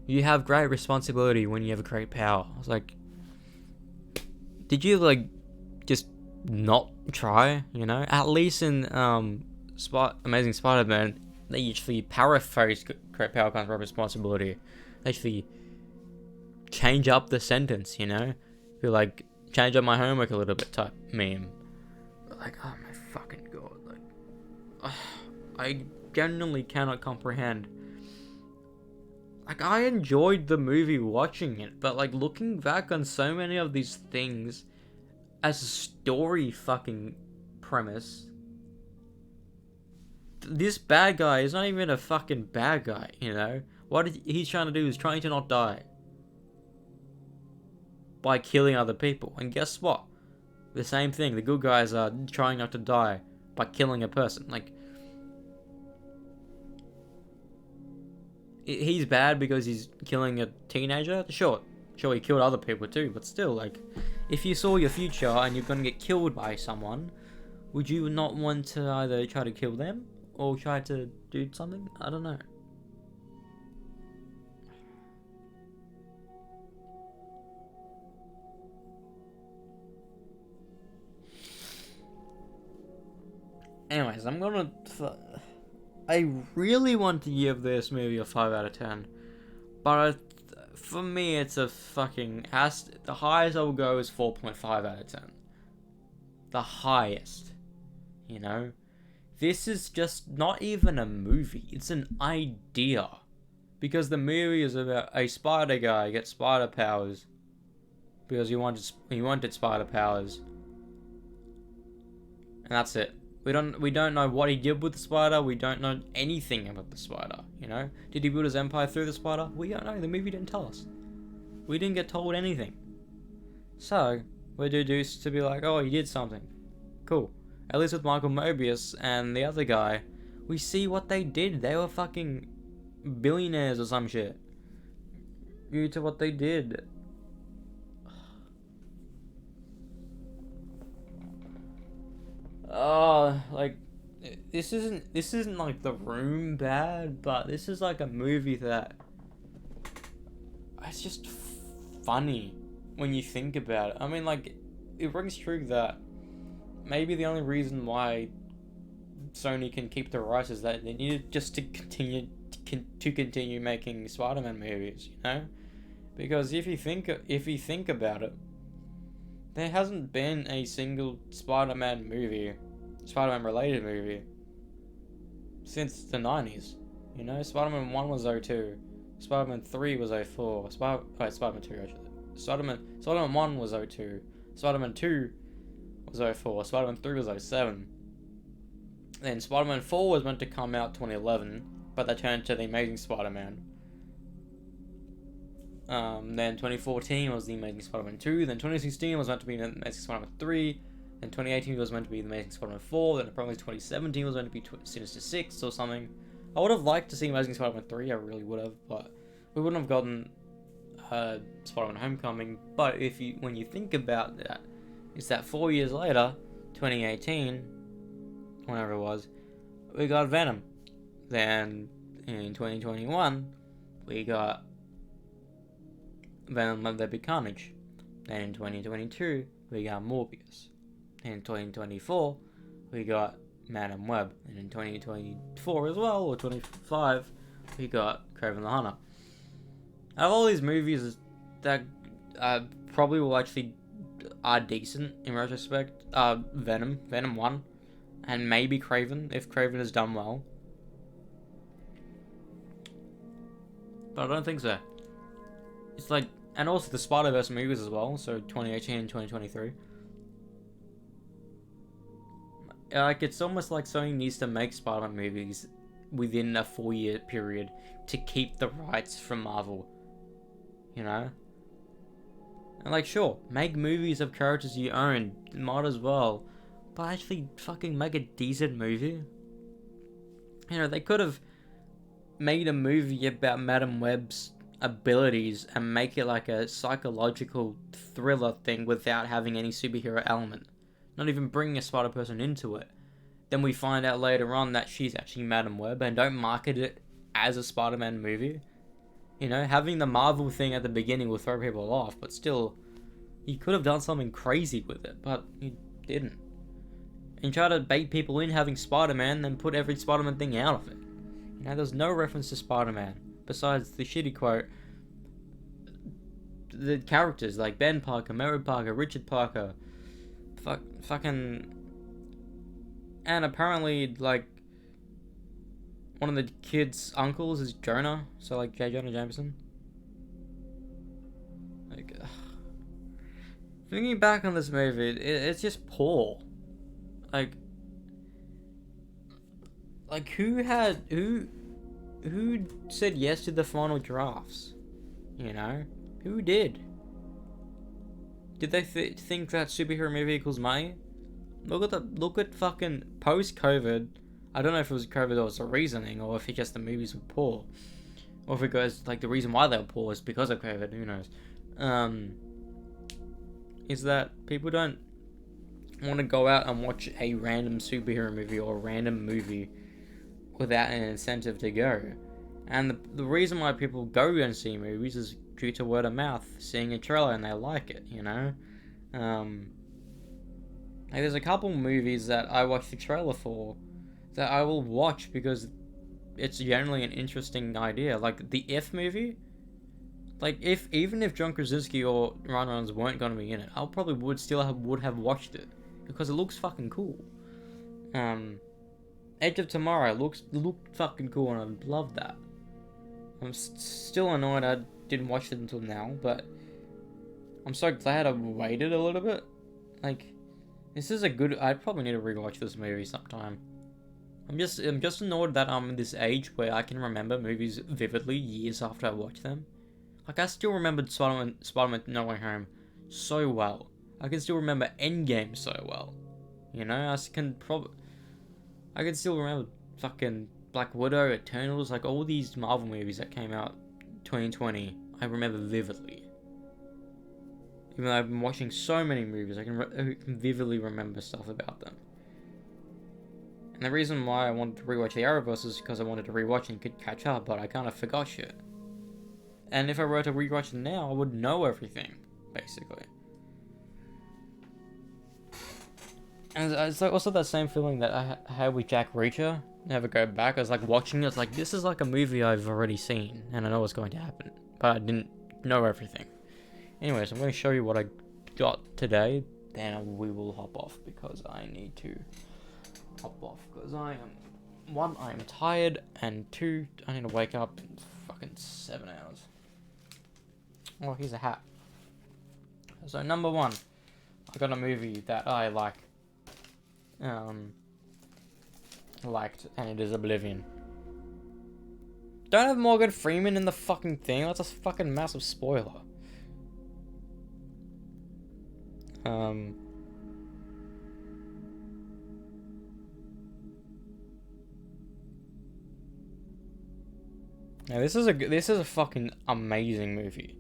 you have great responsibility when you have great power. I was like, did you like just not try? You know, at least in Amazing Spider-Man, they actually paraphrase "great power comes great responsibility." They actually change up the sentence. You know, feel like change up my homework a little bit type meme. But like, oh my fucking god, like, I genuinely cannot comprehend. Like, I enjoyed the movie watching it, but like looking back on so many of these things as a story fucking premise, this bad guy is not even a fucking bad guy, you know? What he's trying to do is trying to not die by killing other people. And guess what? The same thing. The good guys are trying not to die by killing a person. Like, he's bad because he's killing a teenager? Sure, he killed other people too, but still, like, if you saw your future and you're gonna get killed by someone, would you not want to either try to kill them or try to do something? I don't know. Anyways, I really want to give this movie a 5 out of 10, but for me, it's a fucking the highest I will go is 4.5 out of 10. The highest, you know. This is just not even a movie; it's an idea, because the movie is about a spider guy gets spider powers because he wanted spider powers, and that's it. We don't know what he did with the spider. We don't know anything about the spider, you know? Did he build his empire through the spider? We don't know. The movie didn't tell us. We didn't get told anything. So, we're deduced to be like, oh, he did something. Cool. At least with Michael Mobius and the other guy, we see what they did. They were fucking billionaires or some shit. Due to what they did. Oh, like, this isn't like The Room bad, but this is like a movie that it's just funny when you think about it. I mean, like, it rings true that maybe the only reason why Sony can keep the rights is that they needed just to continue making Spider-Man movies, you know? Because if you think about it, there hasn't been a single Spider-Man related movie, since the 90s. You know, Spider-Man 1 was 02, Spider-Man 3 was 04, Spider-Man 2 actually. Spider-Man 1 was 02, Spider-Man 2 was 04, Spider-Man 3 was 07. Then Spider-Man 4 was meant to come out 2011, but they turned to The Amazing Spider-Man. Then 2014 was The Amazing Spider-Man 2, then 2016 was meant to be The Amazing Spider-Man 3, then 2018 was meant to be The Amazing Spider-Man 4, then probably 2017 was meant to be Sinister 6 or something. I would have liked to see Amazing Spider-Man 3, I really would have, but we wouldn't have gotten Spider-Man Homecoming. But when you think about that, it's that 4 years later, 2018, whenever it was, we got Venom. Then in 2021, we got Venom Let There Be Carnage. Then in 2022, we got Morbius. In 2024, we got Madam Web. And in 2024 as well, or 25, we got Kraven the Hunter. Out of all these movies that probably will actually are decent in retrospect, Venom 1, and maybe Kraven, if Kraven has done well. But I don't think so. It's like, and also the Spider-Verse movies as well, so 2018 and 2023. Like, it's almost like Sony needs to make Spider-Man movies within a 4-year period to keep the rights from Marvel. You know? And like, sure, make movies of characters you own, might as well. But actually fucking make a decent movie. You know, they could have made a movie about Madam Web's abilities and make it like a psychological thriller thing without having any superhero element. Not even bringing a Spider-Person into it. Then we find out later on that she's actually Madam Web, and don't market it as a Spider-Man movie. You know, having the Marvel thing at the beginning will throw people off, but still, you could have done something crazy with it, but you didn't. And you try to bait people in having Spider-Man, then put every Spider-Man thing out of it. You know, there's no reference to Spider-Man, besides the shitty quote. The characters, like Ben Parker, Mary Parker, Richard Parker, fucking... And apparently, like, one of the kids' uncles is Jonah, so like J. Jonah Jameson. Like, thinking back on this movie, it's just poor. Like who said yes to the final drafts? You know, who did? Did they think that superhero movie equals money? Look at fucking post-COVID. I don't know if it was COVID or was the reasoning, or if it's just the movies were poor, or if it goes like the reason why they were poor is because of COVID. Who knows? Is that people don't want to go out and watch a random superhero movie or a random movie without an incentive to go. And the reason why people go and see movies is due to word of mouth, seeing a trailer and they like it, you know? Like there's a couple movies that I watched the trailer for that I will watch because it's generally an interesting idea. Like the If movie, like even if John Krasinski or Ryan Reynolds weren't going to be in it, I probably would have watched it because it looks fucking cool. Edge of Tomorrow looked fucking cool and I love that. I'm still annoyed I didn't watch it until now, but I'm so glad I waited a little bit. Like, this is a good... I probably need to rewatch this movie sometime. I'm just annoyed that I'm in this age where I can remember movies vividly years after I watch them. Like, I still remembered Spider-Man No Way Home so well. I can still remember Endgame so well. You know, I can still remember fucking Black Widow, Eternals, like all these Marvel movies that came out 2020, I remember vividly. Even though I've been watching so many movies, I can vividly remember stuff about them. And the reason why I wanted to rewatch the Arrowverse is because I wanted to rewatch and could catch up, but I kind of forgot shit. And if I were to rewatch it now, I would know everything, basically. And it's like also that same feeling that I had with Jack Reacher, Never Go Back. I was like watching it, it's like, this is like a movie I've already seen, and I know what's going to happen, but I didn't know everything. Anyways, I'm going to show you what I got today, then we will hop off, because I need to hop off, because I am tired, and 2, I need to wake up in fucking 7 hours. Oh, here's a hat. So, number 1, I got a movie that I liked, and it is Oblivion. Don't have Morgan Freeman in the fucking thing, that's a fucking massive spoiler. Now this is a fucking amazing movie.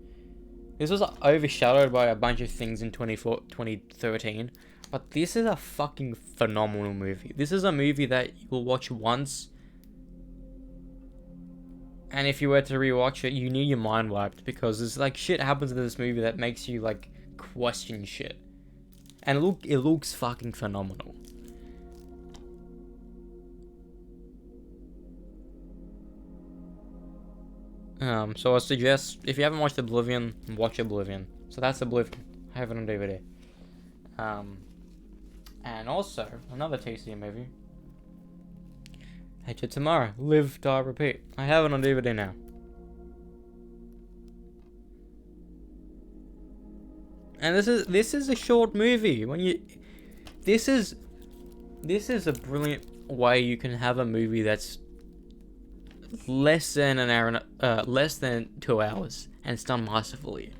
This was overshadowed by a bunch of things in 2013, but this is a fucking phenomenal movie. This is a movie that you will watch once, and if you were to rewatch it, you need your mind wiped, because there's like shit happens in this movie that makes you like question shit. And it looks fucking phenomenal. So I suggest, if you haven't watched Oblivion, watch Oblivion. So that's Oblivion. I have it on DVD. And also, another tasty movie. Edge of Tomorrow. Live, Die, Repeat. I have it on DVD now. And this is a short movie. This is a brilliant way you can have a movie that's less than an hour, less than 2 hours, and it's done masterfully.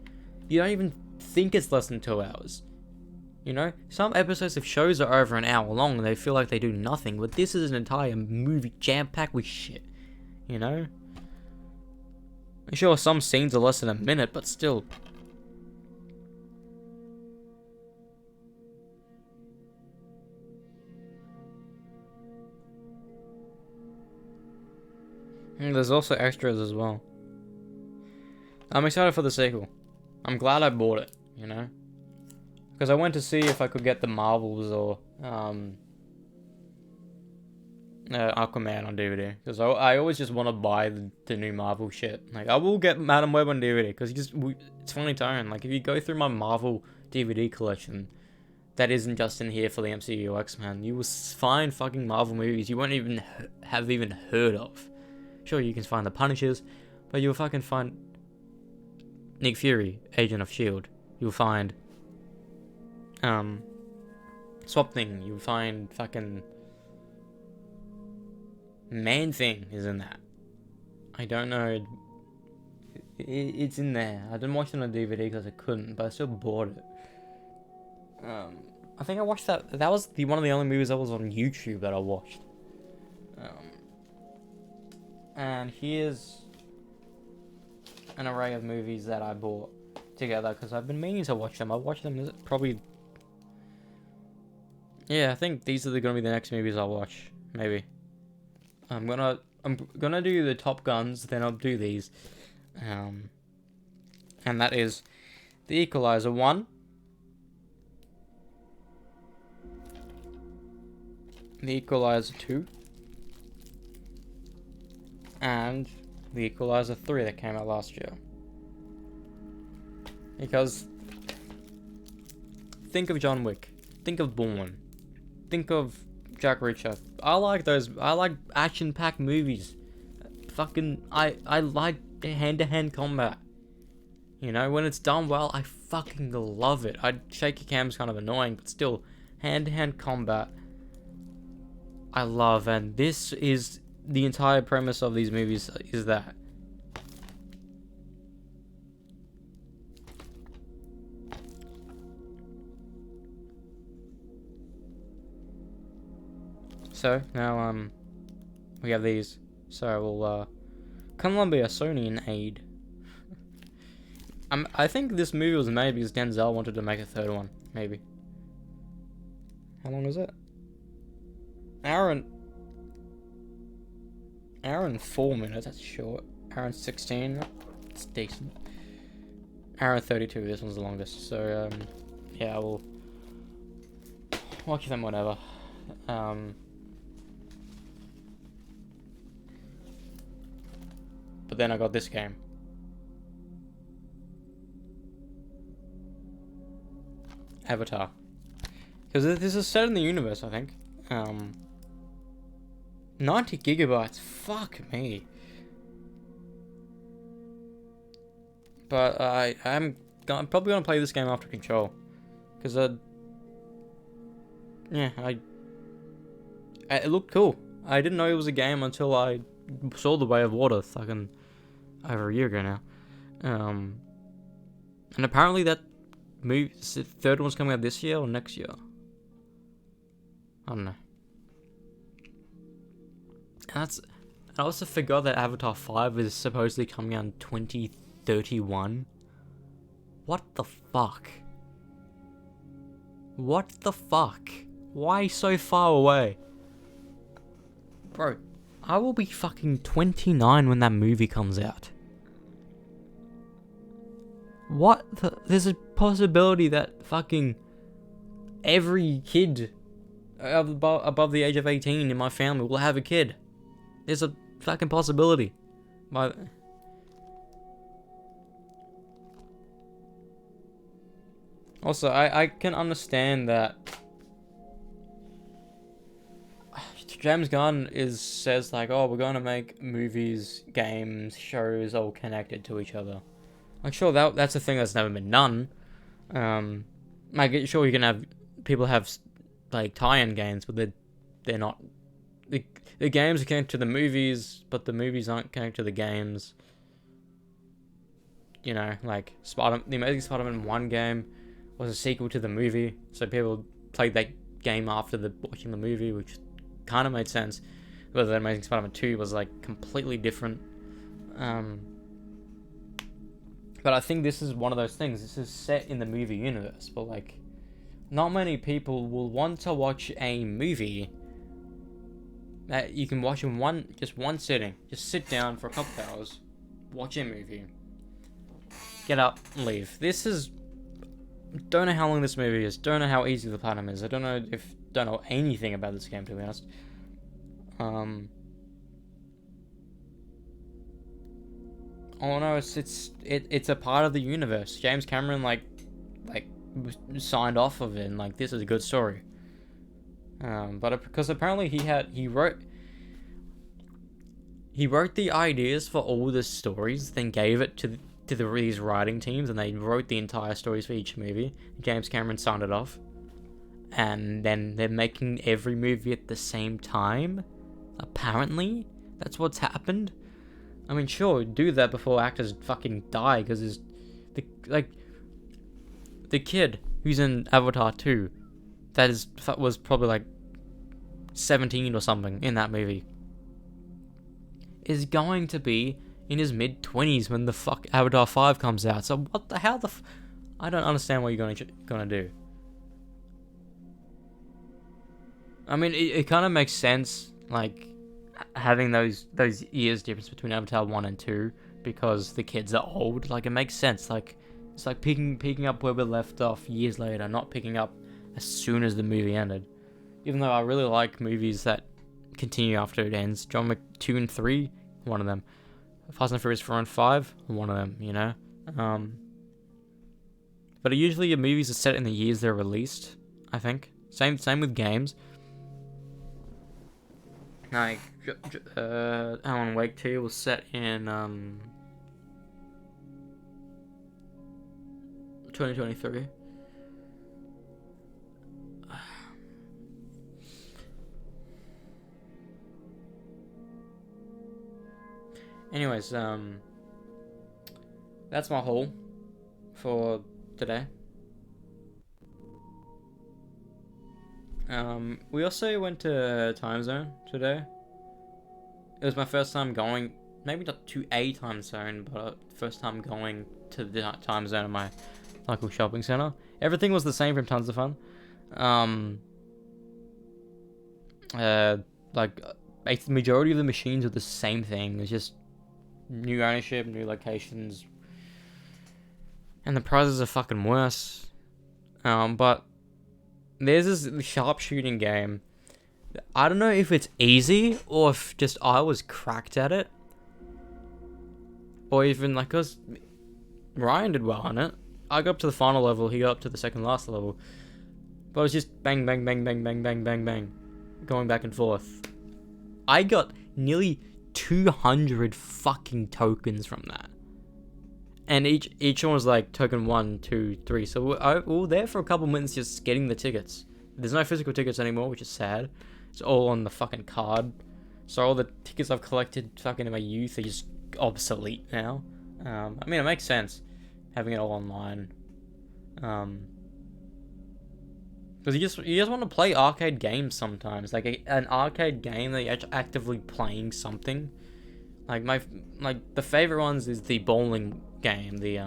You don't even think it's less than 2 hours. You know, some episodes of shows are over an hour long and they feel like they do nothing, but this is an entire movie jam-packed with shit. You know? Sure, some scenes are less than a minute, but still. And there's also extras as well. I'm excited for the sequel. I'm glad I bought it, you know? Because I went to see if I could get the Marvels or Aquaman on DVD. Because I always just want to buy the new Marvel shit. Like, I will get Madam Web on DVD because it's funny tone. Like, if you go through my Marvel DVD collection, that isn't just in here for the MCU X-Men, you will find fucking Marvel movies you won't even have even heard of. Sure, you can find the Punishers, but you'll fucking find Nick Fury, Agent of S.H.I.E.L.D. You'll find Swamp Thing. You'll find fucking Man-Thing is in that. I don't know. It's in there. I didn't watch it on DVD because I couldn't, but I still bought it. I think I watched that. That was one of the only movies that was on YouTube that I watched. And here's an array of movies that I bought together because I've been meaning to watch them. I'll watch them probably. Yeah, I think these are gonna be the next movies I'll watch. Maybe. I'm gonna do the Top Guns, then I'll do these. And that is The Equalizer 1, The Equalizer 2, and The Equalizer 3 that came out last year. Because think of John Wick, think of Bourne, think of Jack Reacher. I like those. I like action-packed movies. Fucking, I like hand-to-hand combat. You know, when it's done well, I fucking love it. Shaky cam's kind of annoying, but still, hand-to-hand combat, I love. And this is the entire premise of these movies is that. So, now, we have these. So, we'll, Columbia, Sony, and Aid. I think this movie was made because Denzel wanted to make a third one, maybe. How long was it? Hour and 4 minutes, that's short. Hour and 16, that's decent. Hour and 32, this one's the longest. So, yeah, we'll watch them whenever. But then I got this game. Avatar. Because this is set in the universe, I think. 90 gigabytes. Fuck me. But I'm probably gonna play this game after Control. Because yeah, it looked cool. I didn't know it was a game until I saw The Way of Water fucking over a year ago now. And apparently that movie, the third one's coming out this year or next year. I don't know. I also forgot that Avatar 5 is supposedly coming out in 2031. What the fuck? What the fuck? Why so far away? Bro, I will be fucking 29 when that movie comes out. What the? There's a possibility that fucking every kid above the age of 18 in my family will have a kid. There's a fucking possibility. Also, I can understand that James Gunn says like, oh, we're gonna make movies, games, shows all connected to each other. Like, sure, that's a thing that's never been done. Like, sure, you can have people have like tie-in games, but they're not. the games are connected to the movies, but the movies aren't connected to the games. You know, like the Amazing Spider-Man 1 game was a sequel to the movie, so people played that game after watching the movie, which kind of made sense. But the Amazing Spider-Man 2 was like completely different. But I think this is one of those things. This is set in the movie universe, but like, not many people will want to watch a movie that you can watch in one sitting. Just sit down for a couple hours, watch a movie, get up, and leave. This is... Don't know how long this movie is. Don't know how easy the platinum is. I don't know anything about this game, to be honest. Oh no, it's a part of the universe. James Cameron like signed off of it, and like, this is a good story. But because apparently he wrote the ideas for all the stories, then gave it to these writing teams, and they wrote the entire stories for each movie. James Cameron signed it off, and then they're making every movie at the same time. Apparently, that's what's happened. I mean, sure, do that before actors fucking die, because the kid who's in Avatar 2, that was probably like 17 or something in that movie, is going to be in his mid-20s when the fuck Avatar 5 comes out. So what the hell I don't understand what you're gonna do. I mean, it kind of makes sense, like, having those years difference between Avatar 1 and 2, because the kids are old. Like, it makes sense. Like, it's like picking up where we left off years later, not picking up as soon as the movie ended. Even though I really like movies that continue after it ends. John Wick 2 and 3, one of them. Fast and Furious 4 and 5, one of them, you know? But usually your movies are set in the years they're released, I think. Same with games. Like, Alan Wake 2 was set in 2023. Anyways, that's my haul for today. We also went to Time Zone today. It was my first time going, maybe not to a time zone, but first time going to the time zone of my local shopping center. Everything was the same from tons of fun. Like, the majority of the machines were the same thing. It's just new ownership, new locations, and the prizes are fucking worse. But there's this sharpshooting game. I don't know if it's easy or if just I was cracked at it, or even like, cause Ryan did well on it. I got up to the final level, he got up to the second last level, but it was just bang, bang, bang, bang, bang, bang, bang, bang, going back and forth. I got nearly 200 fucking tokens from that, and each one was like token 1, 2, 3. So we were there for a couple minutes just getting the tickets. There's no physical tickets anymore, which is sad. It's all on the fucking card. So all the tickets I've collected fucking in my youth are just obsolete now. I mean, it makes sense having it all online. Because you just want to play arcade games sometimes, like an arcade game that you're actively playing something. Like the favorite ones is the bowling game, the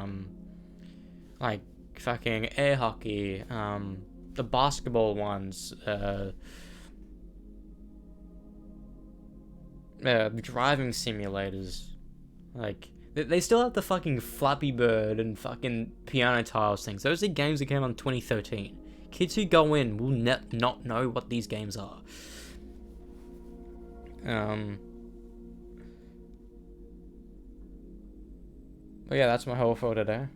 like fucking air hockey, the basketball ones, driving simulators. Like, they still have the fucking Flappy Bird and fucking Piano Tiles things. Those are games that came out in 2013. Kids who go in will not know what these games are. But yeah, that's my haul for today.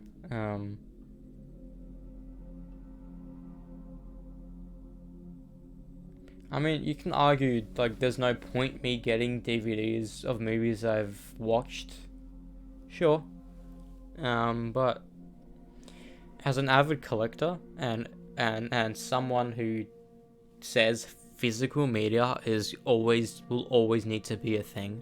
I mean, you can argue, like, there's no point me getting DVDs of movies I've watched. Sure. But as an avid collector and someone who says physical media will always need to be a thing,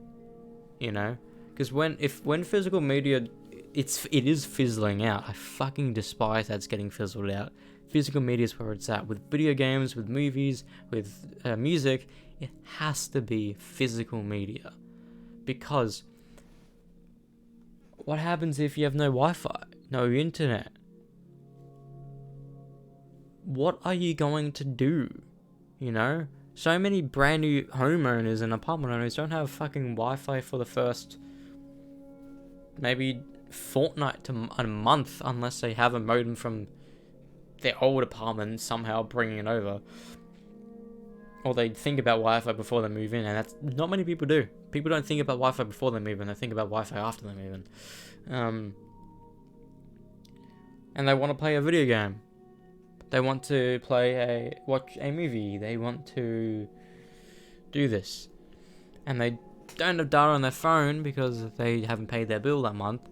you know? Because when physical media, it is fizzling out. I fucking despise that it's getting fizzled out. Physical media is where it's at. With video games, with movies, with music, it has to be physical media. Because what happens if you have no Wi-Fi, no internet? What are you going to do? You know? So many brand new homeowners and apartment owners don't have fucking Wi-Fi for the first maybe fortnight to a month, unless they have a modem from their old apartment somehow bringing it over. Or they think about Wi-Fi before they move in, and that's not many people do. People don't think about Wi-Fi before they move in, they think about Wi-Fi after they move in. And they want to play a video game. They want to watch a movie. They want to do this. And they don't have data on their phone because they haven't paid their bill that month.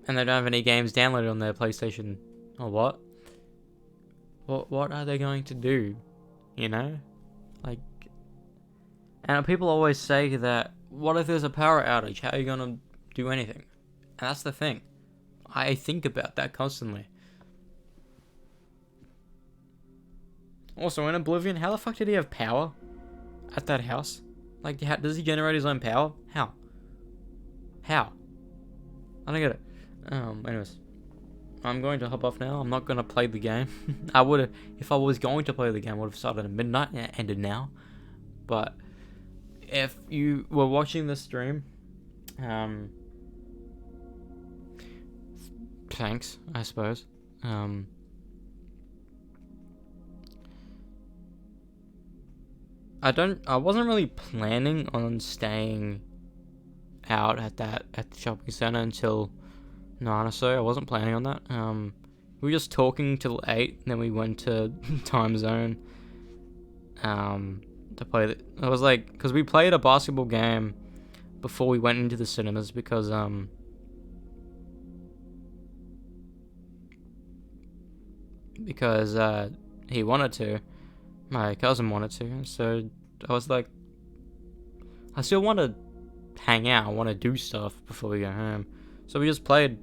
And they don't have any games downloaded on their PlayStation. Or what? What are they going to do? You know? Like... And people always say that, what if there's a power outage? How are you going to do anything? And that's the thing. I think about that constantly. Also, in Oblivion, how the fuck did he have power at that house? Like, does he generate his own power? How? I don't get it. Anyways. I'm going to hop off now. I'm not going to play the game. If I was going to play the game, I would have started at midnight and it ended now. But, if you were watching the stream, thanks, I suppose. I wasn't really planning on staying out at the shopping center until 9 or so. I wasn't planning on that. We were just talking till 8, and then we went to Time Zone to play I was like, because we played a basketball game before we went into the cinemas because he wanted to. My cousin wanted to, so I was like, I still want to hang out, I want to do stuff before we go home. So we just played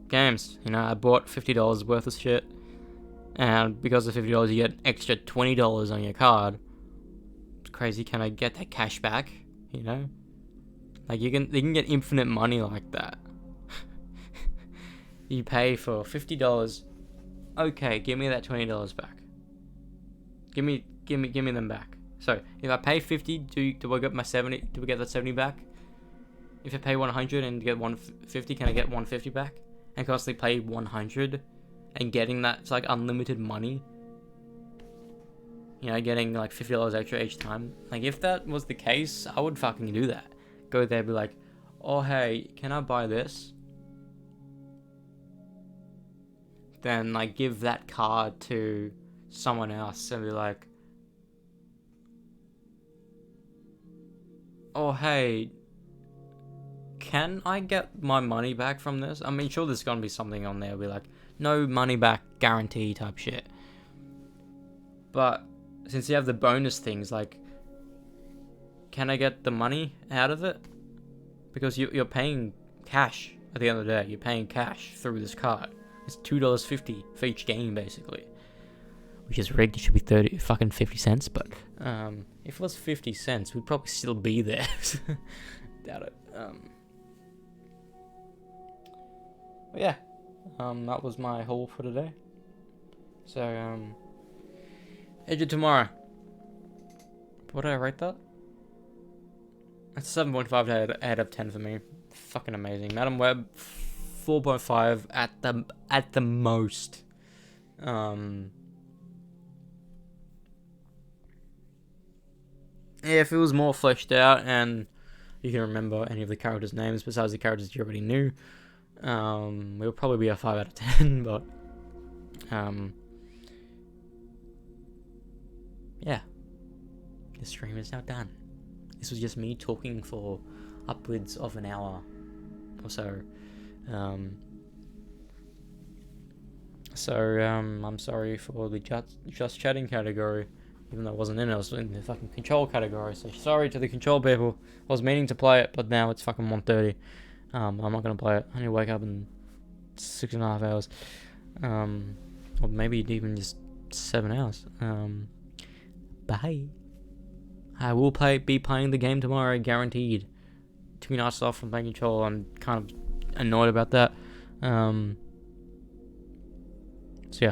games, you know. I bought $50 worth of shit, and because of $50 you get an extra $20 on your card. It's crazy. Can I get that cash back, you know? Like, you can get infinite money like that. You pay for $50, okay, give me that $20 back. Give me them back. So, if I pay 50, do I get my 70? Do we get that 70 back? If I pay 100 and get 150, can I get 150 back? And constantly pay 100 and getting that, it's like unlimited money. You know, getting like $50 extra each time. Like, if that was the case, I would fucking do that. Go there, be like, oh hey, can I buy this? Then like give that card to someone else and be like, oh hey, can I get my money back from this? I mean, sure, there's gonna be something on there, be like, no money back guarantee type shit. But since you have the bonus things, like, can I get the money out of it? Because you're paying cash at the end of the day. You're paying cash through this card. It's $2.50 for each game, basically. Which is rigged. It should be 50 cents. But if it was 50 cents, we'd probably still be there. Doubt it. But yeah, that was my haul for today. So edge of tomorrow. What did I rate that? That's 7.5 out of 10 for me. Fucking amazing. Madam Web, 4.5 at the most. Yeah, if it was more fleshed out and you can remember any of the characters' names besides the characters you already knew, it would probably be a 5 out of 10. But yeah, the stream is now done. This was just me talking for upwards of an hour or so. So I'm sorry for the just chatting category, even though it wasn't in it. It was in the fucking control category. So sorry to the control people. I was meaning to play it, but now it's fucking 1:30. I'm not gonna play it. I need to wake up in 6.5 hours. Or maybe even just 7 hours. Bye. I will be playing the game tomorrow, guaranteed. Took me nights off from playing control. I'm kind of annoyed about that. So yeah.